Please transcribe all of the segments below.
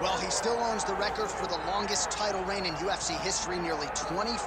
Well, he still owns the record for the longest title reign in UFC history, nearly 2,500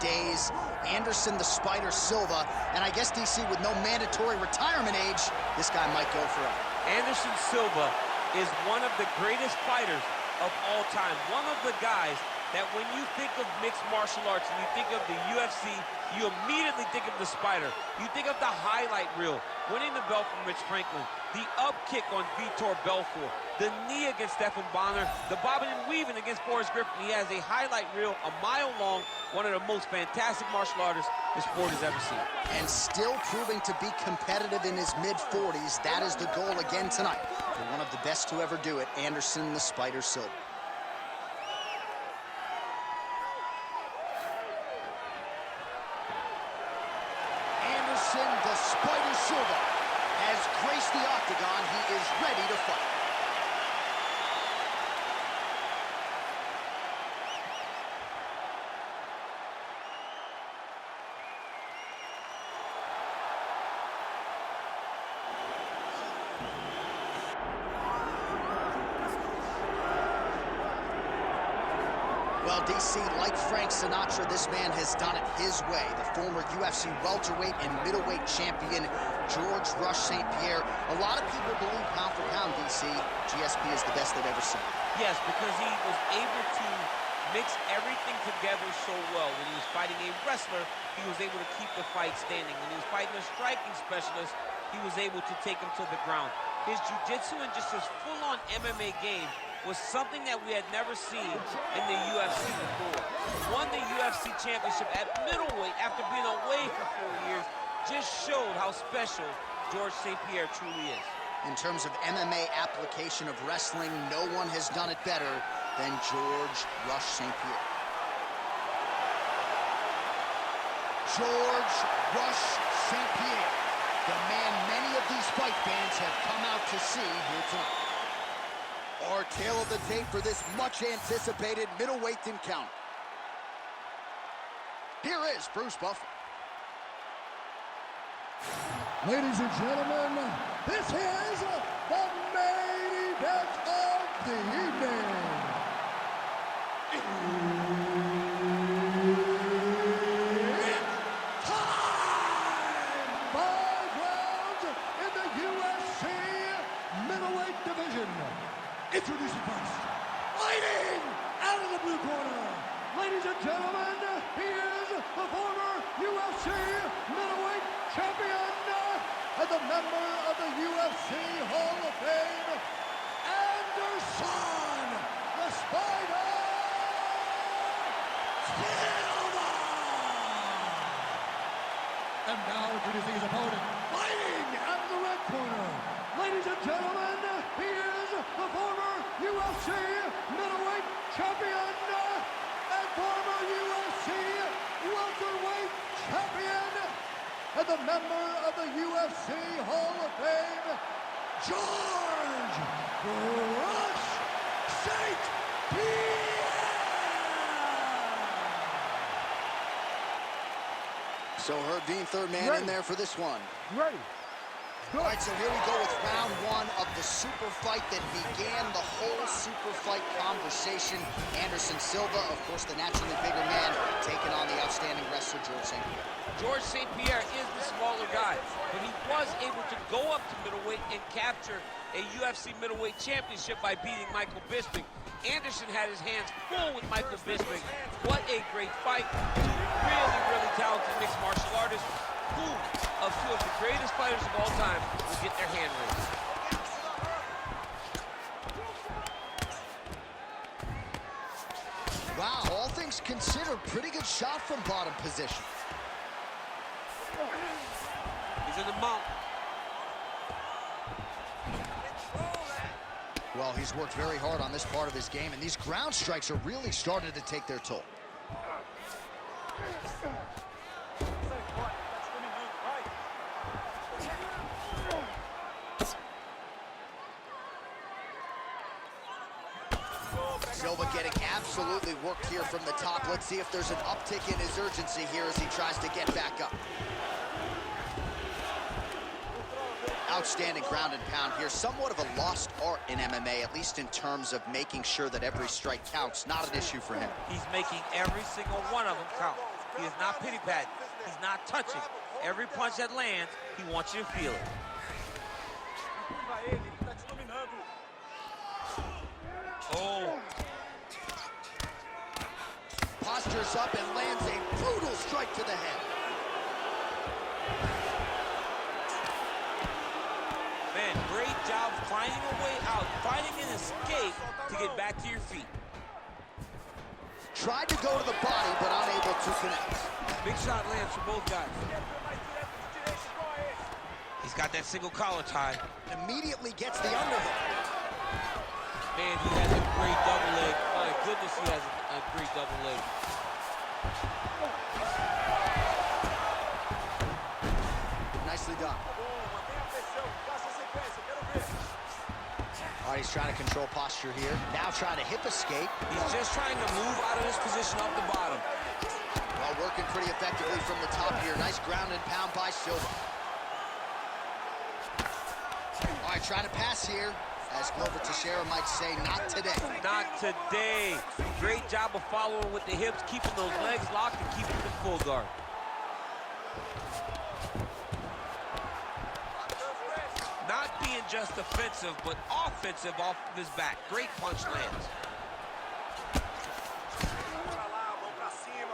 days. Anderson the Spider Silva, and I guess, DC, with no mandatory retirement age, this guy might go forever. Anderson Silva is one of the greatest fighters of all time. One of the guys that when you think of mixed martial arts and you think of the UFC, you immediately think of the Spider. You think of the highlight reel, winning the belt from Rich Franklin, the up kick on Vitor Belfort, the knee against Stephan Bonner, the bobbing and weaving against Forrest Griffin. He has a highlight reel a mile long, one of the most fantastic martial artists the sport has ever seen. And still proving to be competitive in his mid-40s. That is the goal again tonight for one of the best to ever do it, Anderson the Spider Silva. Anderson the Spider Silva has graced the octagon. He is ready to fight. Well, DC, like Frank Sinatra, this man has done it his way. The former UFC welterweight and middleweight champion, George Rush St-Pierre. A lot of people believe pound for pound, DC, GSP is the best they've ever seen. Yes, because he was able to mix everything together so well. When he was fighting a wrestler, he was able to keep the fight standing. When he was fighting a striking specialist, he was able to take him to the ground. His jiu-jitsu and just his full-on MMA game was something that we had never seen in the UFC before. Won the UFC championship at middleweight after being away for 4 years. Just showed how special George St-Pierre truly is. In terms of MMA application of wrestling, no one has done it better than George Rush St-Pierre. George Rush St-Pierre, the man many of these fight fans have come out to see here tonight. Our tale of the tape for this much-anticipated middleweight encounter. Here is Bruce Buffer. Ladies and gentlemen, this is the main event of the evening. It's time! 5 rounds in the UFC middleweight division. Introducing first, fighting out of the blue corner. Ladies and gentlemen, he is the former UFC middleweight champion and the member of the UFC Hall of Fame, Anderson the Spider Silva. And now introducing his opponent, fighting out of the red corner. Ladies and gentlemen, he is the former UFC middleweight champion and former UFC welterweight champion and the member of the UFC Hall of Fame, George Rush St-Pierre. So Herb Dean, third man in there for this one. Ready. All right, so here we go with round one of the super fight that began the whole super fight conversation. Anderson Silva, of course, the naturally bigger man, taking on the outstanding wrestler, George St-Pierre. George St-Pierre is the smaller guy, but he was able to go up to middleweight and capture a UFC middleweight championship by beating Michael Bisping. Anderson had his hands full with Michael Bisping. What a great fight. Two really, really talented mixed martial artists. Who of two of the greatest fighters of all time will get their hand raised? Wow, all things considered, pretty good shot from bottom position. He's in the mount. Well, he's worked very hard on this part of his game, and these ground strikes are really starting to take their toll. Silva getting absolutely worked here from the top. Let's see if there's an uptick in his urgency here as he tries to get back up. Outstanding ground and pound here. Somewhat of a lost art in MMA, at least in terms of making sure that every strike counts. Not an issue for him. He's making every single one of them count. He is not pity-patting. He's not touching. Every punch that lands, he wants you to feel it. Oh. Postures up and lands a brutal strike to the head. Man, great job finding a way out, finding an escape to get back to your feet. Tried to go to the body, but unable to connect. Big shot lands for both guys. He's got that single collar tie. Immediately gets the underhook. Man, he has a great double leg. My goodness, he has a great double leg. Nicely done. All right, he's trying to control posture here. Now trying to hip escape. He's just trying to move out of this position up the bottom. Well, working pretty effectively from the top here. Nice ground and pound by Silva. All right, trying to pass here. As Glover Teixeira might say, not today. Not today. Great job of following with the hips, keeping those legs locked and keeping them full guard. Not being just offensive, but offensive off of his back. Great punch lands.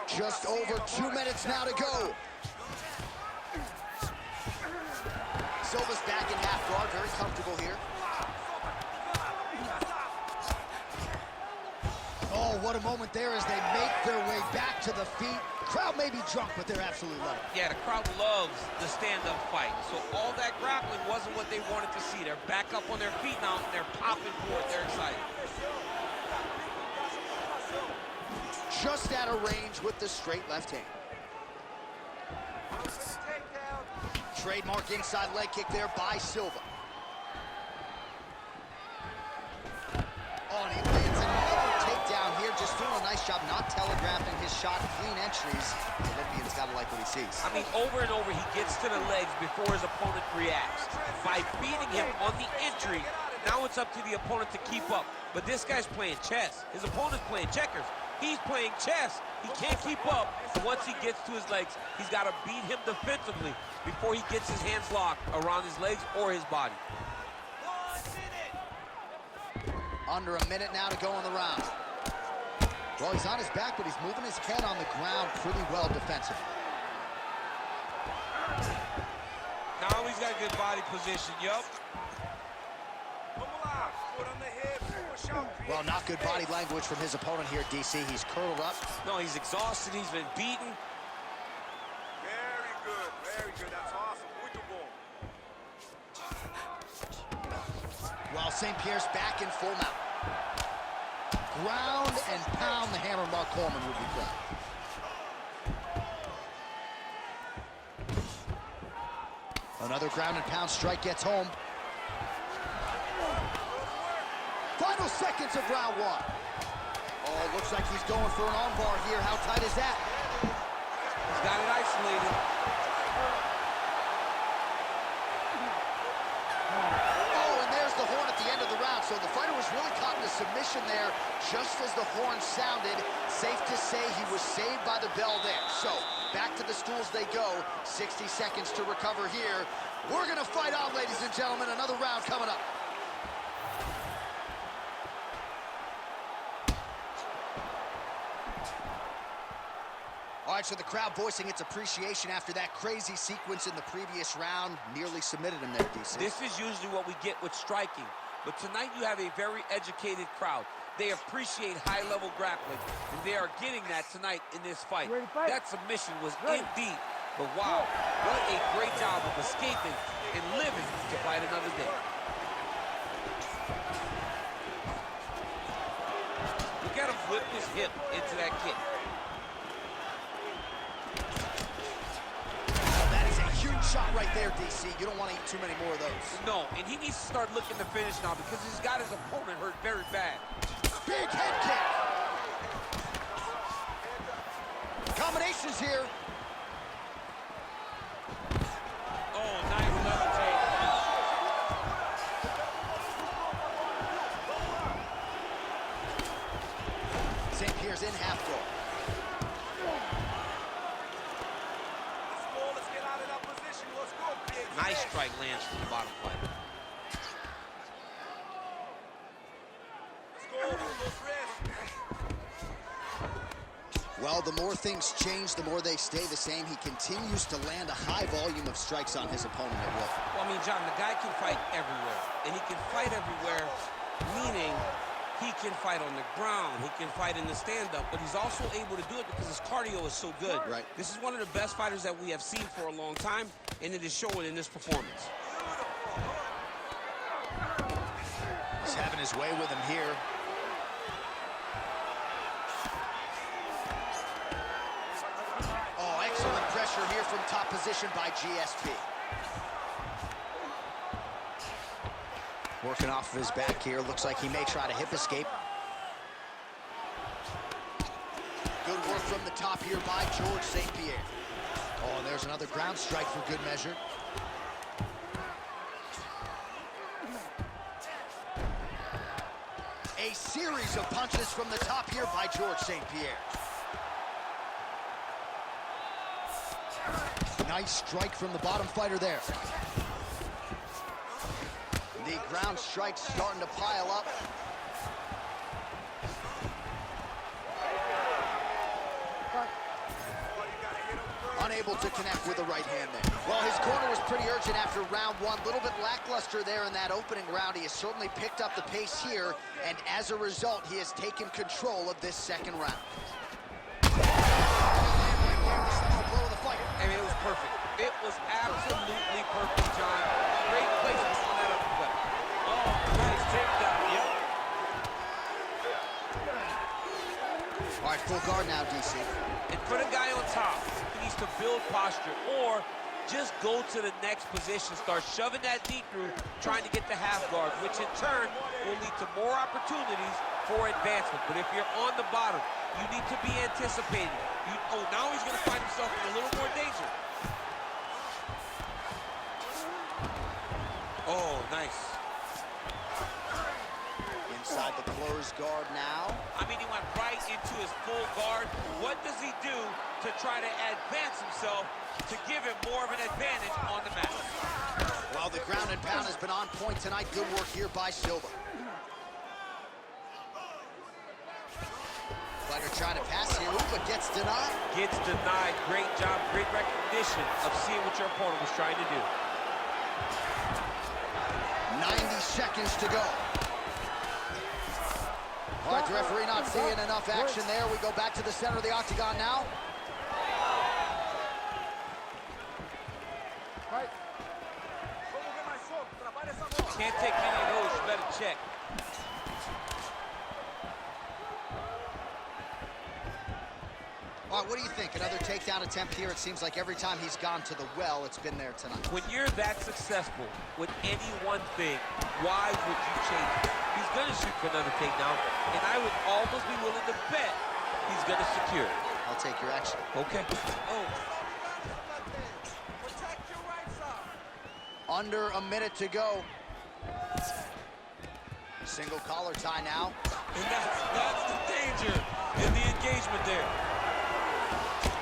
Just over 2 minutes now to go. Silva's back in half guard, very comfortable here. Oh, what a moment there as they make their way back to the feet. Crowd may be drunk, but they're absolutely loving it. Yeah, the crowd loves the stand-up fight. So all that grappling wasn't what they wanted to see. They're back up on their feet now, and they're popping for it. They're excited. Just out of range with the straight left hand. Trademark inside leg kick there by Silva. Oh, and he lands another takedown here, just doing a nice job not telegraphing his shot. Clean entries. The Olympian's got to like what he sees. I mean, over and over, he gets to the legs before his opponent reacts. By beating him on the entry, now it's up to the opponent to keep up. But this guy's playing chess. His opponent's playing checkers. He's playing chess. He can't keep up. Once he gets to his legs, he's got to beat him defensively before he gets his hands locked around his legs or his body. Under a minute now to go in the round. Well, he's on his back, but he's moving his head on the ground pretty well defensively. Now he's got good body position, yup. Well, not good body language from his opponent here, DC. He's curled up. No, he's exhausted. He's been beaten. Very good. That's awesome. Muito bom. Well, St-Pierre's back in full mount. Ground and pound the hammer. Mark Coleman would be proud. Another ground and pound strike gets home. Final seconds of round one. Oh, looks like he's going for an armbar here. How tight is that? He's got it isolated. Oh, and there's the horn at the end of the round. So the fighter was really caught in a submission there just as the horn sounded. Safe to say he was saved by the bell there. So back to the stools they go. 60 seconds to recover here. We're going to fight on, ladies and gentlemen. Another round coming up. All right, so the crowd voicing its appreciation after that crazy sequence in the previous round. Nearly submitted him there, DC. This is usually what we get with striking. But tonight you have a very educated crowd. They appreciate high-level grappling, and they are getting that tonight in this fight. That submission was indeed. But wow, what a great job of escaping and living to fight another day. Look at him whip his hip into that kick. Shot right there, DC. You don't want to eat too many more of those. No, and he needs to start looking to finish now because he's got his opponent hurt very bad. Big head kick. Combinations here. Oh, nice levitate. St-Pierre's in half guard. Let's go. Let's get out of that position. Let's go, kids. Nice strike lands from the bottom fighter. Let's go. Let's rest. Well, the more things change, the more they stay the same. He continues to land a high volume of strikes on his opponent at will. Well, I mean, John, the guy can fight everywhere. And he can fight everywhere, meaning he can fight on the ground, he can fight in the stand-up, but he's also able to do it because his cardio is so good. Right. This is one of the best fighters that we have seen for a long time, and it is showing in this performance. He's having his way with him here. Oh, excellent pressure here from top position by GSP. Working off of his back here. Looks like he may try to hip escape. Good work from the top here by George St-Pierre. Oh, and there's another ground strike for good measure. A series of punches from the top here by George St-Pierre. Nice strike from the bottom fighter there. The ground strikes starting to pile up. Unable to connect with the right hand there. Well, his corner was pretty urgent after round one. A little bit lackluster there in that opening round. He has certainly picked up the pace here, and as a result, he has taken control of this second round. I mean, it was perfect. It was absolutely perfect, John. Great placement on that uppercut. Oh, nice takedown. Yep. All right, full guard now, DC. And for the guy on top, he needs to build posture or just go to the next position, start shoving that knee through, trying to get the half guard, which in turn will lead to more opportunities for advancement. But if you're on the bottom, you need to be anticipating. Oh, now he's going to find himself in a little more danger. Oh, nice. Inside the closed guard now. I mean, he went right into his full guard. What does he do to try to advance himself to give him more of an advantage on the mat? Well, the ground and pound has been on point tonight. Good work here by Silva. Fighter trying to pass here, but gets denied. Gets denied. Great job, great recognition of seeing what your opponent was trying to do. 90 seconds to go. All right, the referee not seeing enough action there. We go back to the center of the octagon now. Can't take many of those. You better check. All right, what do you think? Another takedown attempt here. It seems like every time he's gone to the well, it's been there tonight. When you're that successful with any one thing, why would you change it? He's going to shoot for another takedown, and I would almost be willing to bet he's going to secure it. I'll take your action. Okay. Oh. Under a minute to go. Single collar tie now. And that's the danger in the engagement there.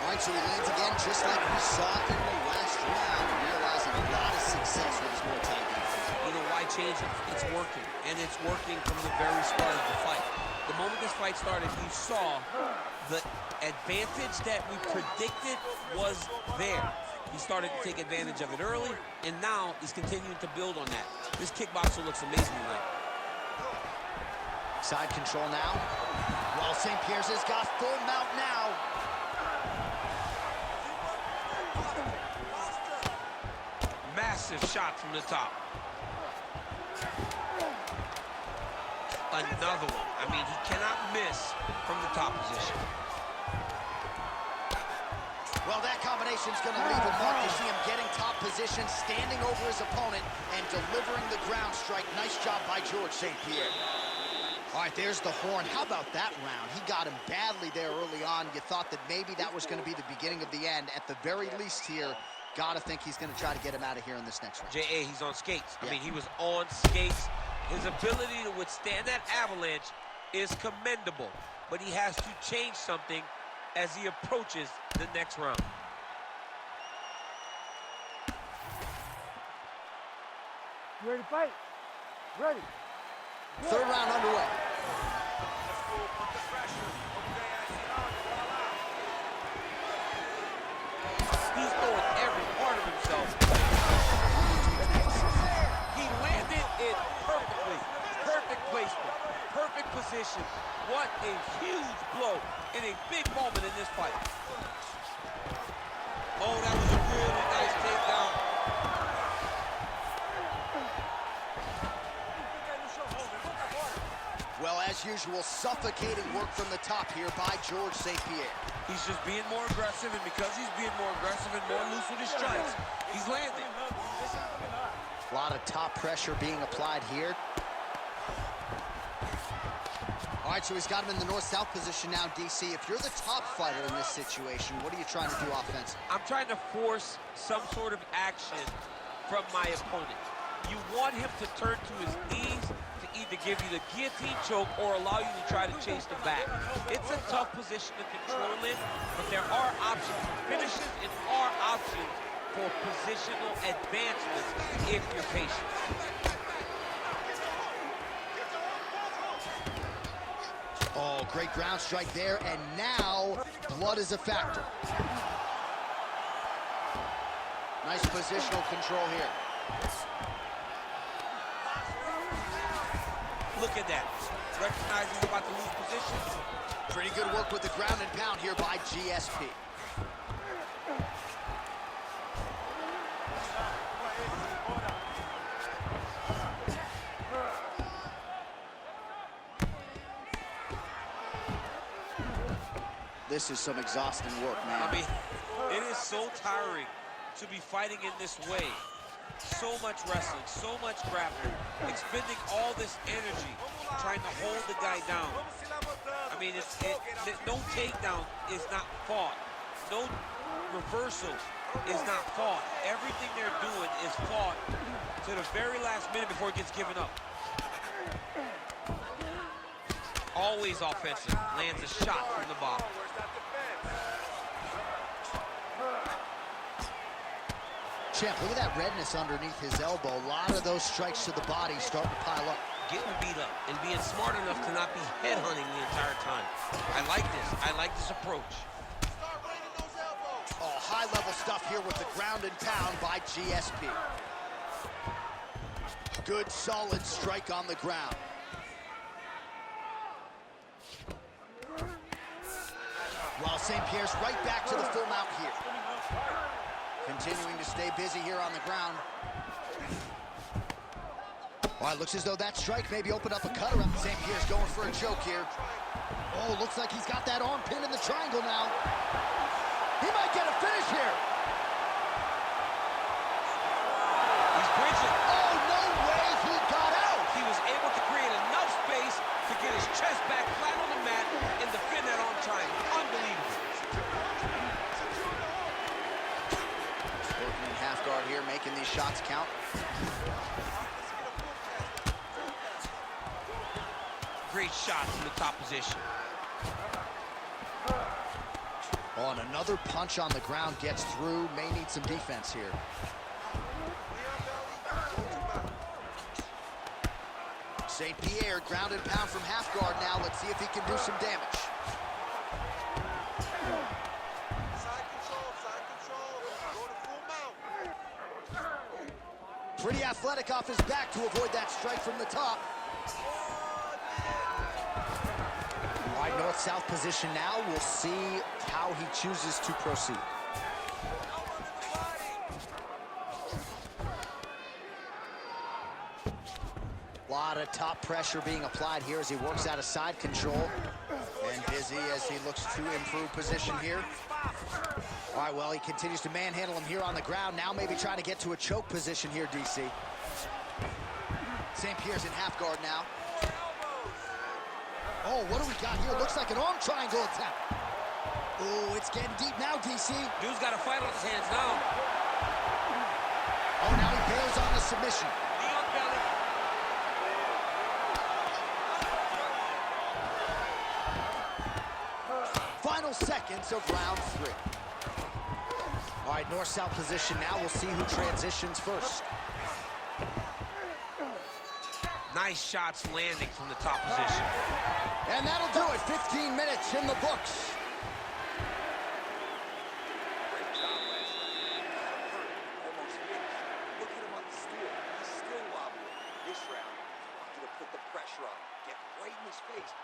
All right, so he lands again just like we saw in the last round, realizing a lot of success with his Muay Thai defense. You know, why change it? It's working, and it's working from the very start of the fight. The moment this fight started, you saw the advantage that we predicted was there. He started to take advantage of it early, and now he's continuing to build on that. This kickboxer looks amazing tonight. Side control now. While St-Pierre's has got full mount now. Massive shot from the top. Another one. I mean, he cannot miss from the top position. Well, that combination's going to leave a mark. You see him getting top position, standing over his opponent, and delivering the ground strike. Nice job by George St-Pierre. All right, there's the horn. How about that round? He got him badly there early on. You thought that maybe that was going to be the beginning of the end. At the very least here, got to think he's going to try to get him out of here in this next round. J.A., he's on skates. Yeah. I mean, he was on skates. His ability to withstand that avalanche is commendable. but he has to change something as he approaches the next round. You ready to fight? Ready. Third round underway. Let's go, put the pressure. Okay, I see how you voila. He's throwing every part of himself. He landed it perfectly. Perfect placement. Perfect position. What a huge blow in a big moment in this fight. Oh, that was a really nice takedown. Well, as usual, suffocating work from the top here by George St-Pierre. He's just being more aggressive, and because he's being more aggressive and more loose with his strikes, he's landing. A lot of top pressure being applied here. All right, so he's got him in the north-south position now, DC. If you're the top fighter in this situation, what are you trying to do offensively? I'm trying to force some sort of action from my opponent. You want him to turn to his knees to either give you the guillotine choke or allow you to try to chase the back. It's a tough position to control in, but there are options for finishes and are options for positional advancements if you're patient. Oh, great ground strike there, and now blood is a factor. Nice positional control here. Look at that. Recognizing he's about to lose position. Pretty good work with the ground and pound here by GSP. This is some exhausting work, man. I mean, it is so tiring to be fighting in this way. So much wrestling, so much grappling, expending all this energy, trying to hold the guy down. I mean, no takedown is not fought. No reversal is not fought. Everything they're doing is fought to the very last minute before it gets given up. Always offensive, lands a shot from the bottom. Champ, look at that redness underneath his elbow. A lot of those strikes to the body starting to pile up. Getting beat up and being smart enough to not be headhunting the entire time. I like this. I like this approach. Oh, high-level stuff here with the ground and pound by GSP. Good, solid strike on the ground. While St-Pierre's right back to the full mount here. Continuing to stay busy here on the ground. Well, it looks as though that strike maybe opened up a cut around. St-Pierre's going for a choke here. Oh, looks like he's got that arm pinned in the triangle now. He might get a finish here. He's bridging. Oh, no way, he got out. He was able to create enough space to get his chest back flat on the mat and defend that arm triangle. Unbelievable. Working in half guard here, making these shots count. Great shot from the top position. Oh, and another punch on the ground gets through. May need some defense here. St-Pierre, ground and pound from half guard now. Let's see if he can do some damage. Side control, go to full mount. Pretty athletic off his back to avoid that strike from the top. All right, north-south position now. We'll see how he chooses to proceed. A lot of top pressure being applied here as he works out of side control. And busy as he looks to improve position here. All right, well, he continues to manhandle him here on the ground. Now maybe trying to get to a choke position here, DC. St-Pierre's in half guard now. Oh, what do we got here? Looks like an arm triangle attempt. Oh, it's getting deep now, DC. Dude's got a fight on his hands now. Oh, now he bails on the submission. Knee on belly. Final seconds of round 3. All right, north-south position now. We'll see who transitions first. Nice shots landing from the top position. And that'll do it. 15 minutes in the books. Great job last night. Almost finished. Look at him on the stool. He's still wobbling. This round, I want you to put the pressure on him. Get right in his face.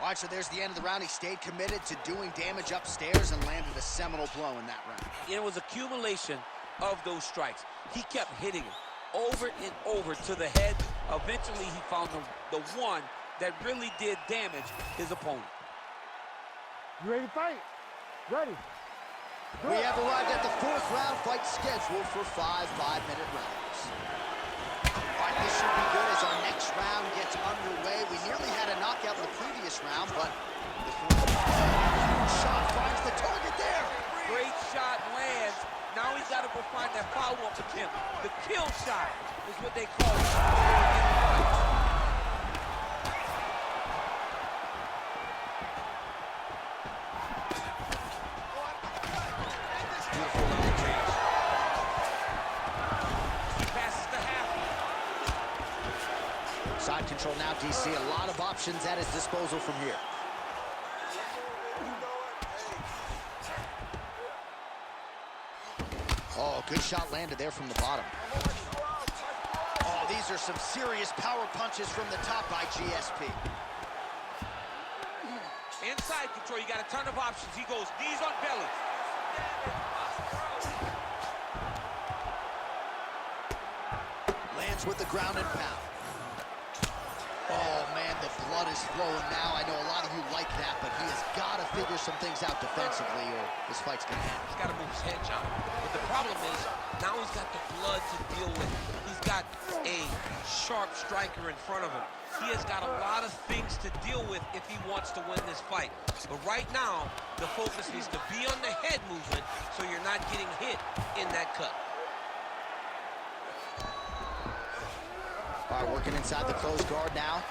All right, so there's the end of the round. He stayed committed to doing damage upstairs and landed a seminal blow in that round. It was accumulation of those strikes. He kept hitting it over and over to the head. Eventually, he found the one that really did damage his opponent. You ready to fight? Ready. We have arrived at the 4th round fight scheduled for 5 5-minute rounds. All right, this should be good as our next round gets underway. We nearly had a knockout in the previous round, but the shot finds the target there. Great shot lands. Now he's got to go find that follow-up attempt. The kill shot is what they call it. Side control now, DC. A lot of options at his disposal from here. Oh, good shot landed there from the bottom. Oh, these are some serious power punches from the top by GSP. Inside control, you got a ton of options. He goes knees on belly. Lands with the ground and pound. Oh, man, the blood is flowing now. I know a lot of you like that, but he has got to figure some things out defensively or this fight's going to end. He's got to move his head, John. But the problem is, now he's got the blood to deal with. He's got a sharp striker in front of him. He has got a lot of things to deal with if he wants to win this fight. But right now, the focus needs to be on the head movement so you're not getting hit in that cut. All right, working inside the closed guard now.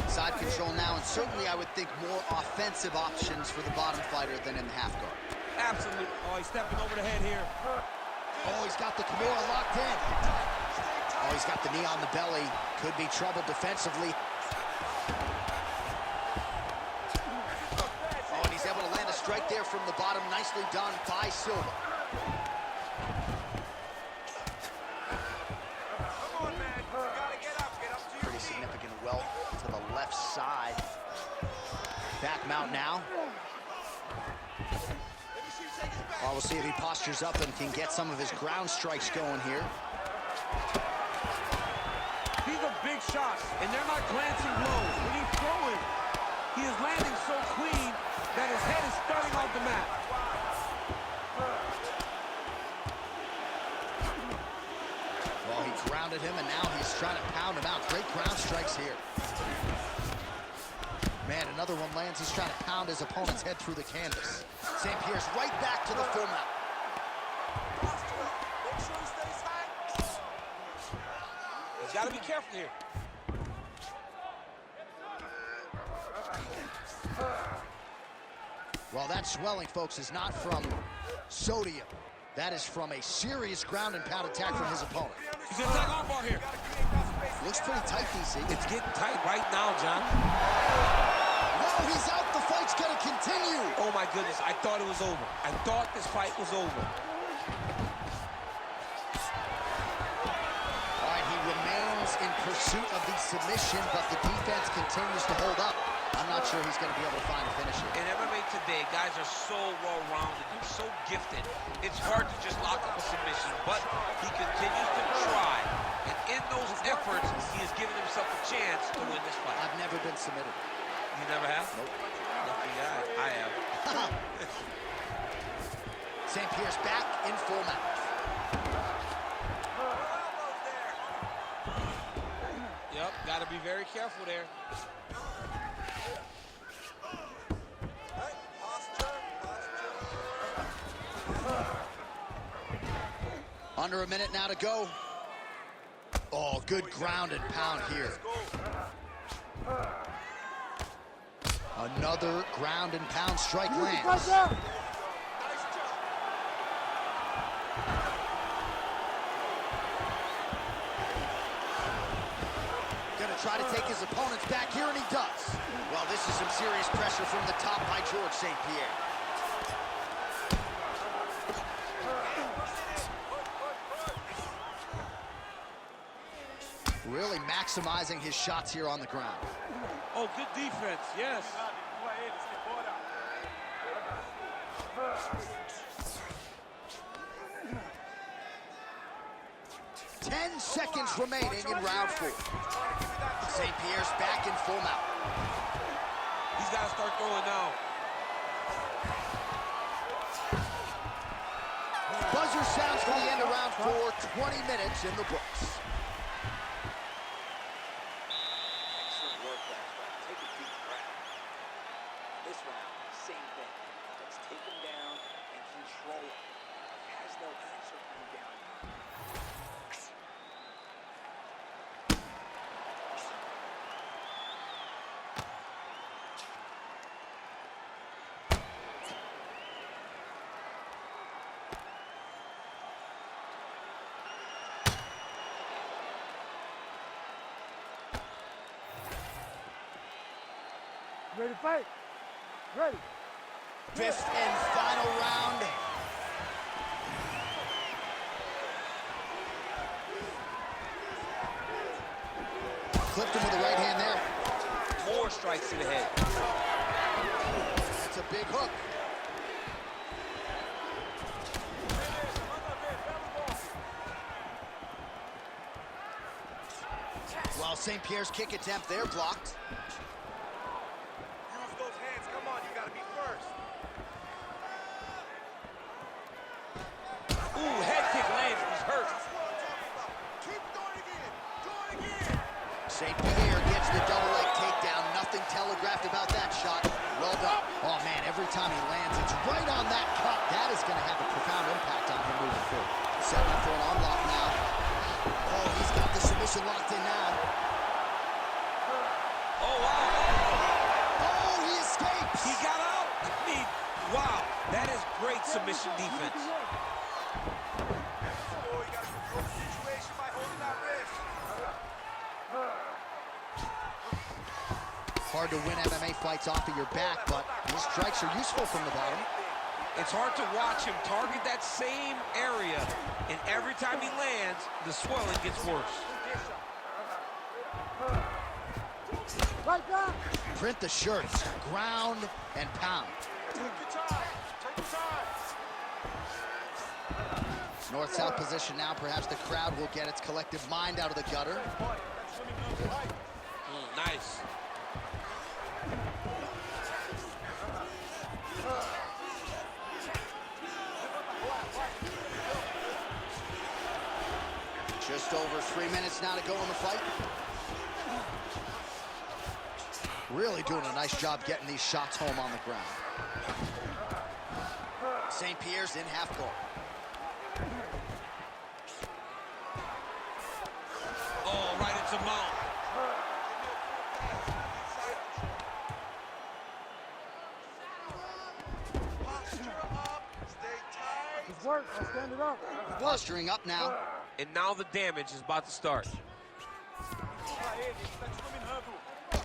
Side control now, and certainly I would think more offensive options for the bottom fighter than in the half guard. Absolutely. Oh, he's stepping over the head here. Oh, he's got the Kimura locked in. Oh, he's got the knee on the belly. Could be trouble defensively. Oh, and he's able to land a strike there from the bottom. Nicely done by Silva. Pretty significant welt to the left side. Back mount now. Well, we'll see if he postures up and can get some of his ground strikes going here. These are big shots, and they're not glancing blows. When he's throwing, he is landing so clean that his head is starting off the mat. Well, he grounded him, and now he's trying to pound him out. Great ground strikes here. Man, another one lands. He's trying to pound his opponent's head through the canvas. St-Pierre's right back to the full mount. He's got to be careful here. Well, that swelling, folks, is not from sodium. That is from a serious ground and pound attack from his opponent. He's going to take arm bar here. Looks pretty tight, DC. It's getting tight right now, John. No, he's out. The fight's going to continue. Oh, my goodness. I thought it was over. I thought this fight was over. All right, he remains in pursuit of the submission, but the defense continues to hold up. I'm not sure he's going to be able to find a finish here. In MMA today, guys are so well-rounded. They're so gifted. It's hard to just lock up a submission, but he continues to try. And in those efforts, he has given himself a chance to win this fight. I've never been submitted. You never have? Nope. Lucky guy. I have. St-Pierre's back in full mount. Yep, got to be very careful there. Under a minute now to go. Oh, good ground and pound here. Another ground and pound strike lands. Gonna try to take his opponents back here, and he does. Well, this is some serious pressure from the top by George St-Pierre. Really maximizing his shots here on the ground. Oh, good defense, yes. 10 seconds remaining in round 4. St-Pierre's back in full mount. He's got to start throwing now. Buzzer sounds for the end of round 4. 20 minutes in the books. Excellent work last round. Take a deep breath. This round, same thing. Let's take him down and control him. He has no answer for him down. Ready to fight? Ready. 5th and final round. Clipped him with the right hand there. More strikes to the head. That's a big hook. While St-Pierre's kick attempt there blocked. Use those hands. Come on, you gotta be first. Ooh, head kick lands. He's hurt. Keep doing it again. Do it again. St-Pierre gets the double leg takedown. Nothing telegraphed about that shot. Well done. Oh, man, every time he lands, it's right on that cut. That is going to have a profound impact on him moving forward. Setting up for an unlock now. Oh, he's got the submission locked in now. Oh, wow. Oh, he escapes. He got out. I mean, wow. That is great submission defense. Oh, you gotta control the situation by holding that wrist. Hard to win MMA fights off of your back, but these strikes are useful from the bottom. It's hard to watch him target that same area, and every time he lands, the swelling gets worse. Right down. Print the shirts. Ground and pound. Take your time. Take your time. North-south position now. Perhaps the crowd will get its collective mind out of the gutter. Nice. Just over 3 minutes now to go in the fight. Really doing a nice job getting these shots home on the ground. St-Pierre's in half guard. Oh, right into mount. Posture up. Stay tight. It's work. I'll stand it up. Posturing up now. And now the damage is about to start.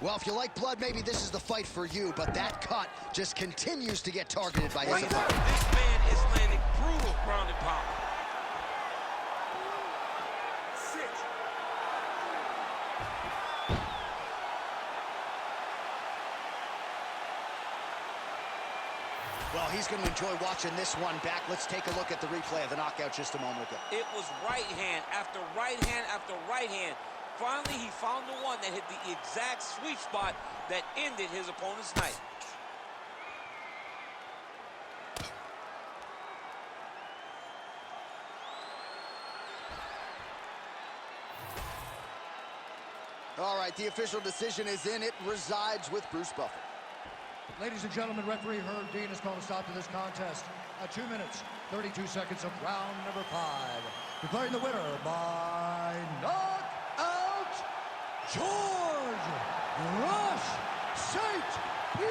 Well, if you like blood, maybe this is the fight for you, but that cut just continues to get targeted by his This opponent. man is landing brutal ground and pound. Sit. Well, he's going to enjoy watching this one back. Let's take a look at the replay of the knockout just a moment ago. It was right hand after right hand after right hand. Finally, he found the one that hit the exact sweet spot that ended his opponent's night. All right, the official decision is in. It resides with Bruce Buffer. Ladies and gentlemen, referee Herb Dean has called a stop to this contest at 2 minutes, 32 seconds of round number 5. Declaring the winner by knockout. George Rush St-Pierre.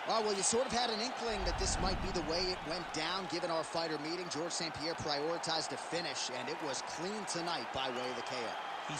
Well, you sort of had an inkling that this might be the way it went down, given our fighter meeting. George St-Pierre prioritized the finish, and it was clean tonight by way of the KO.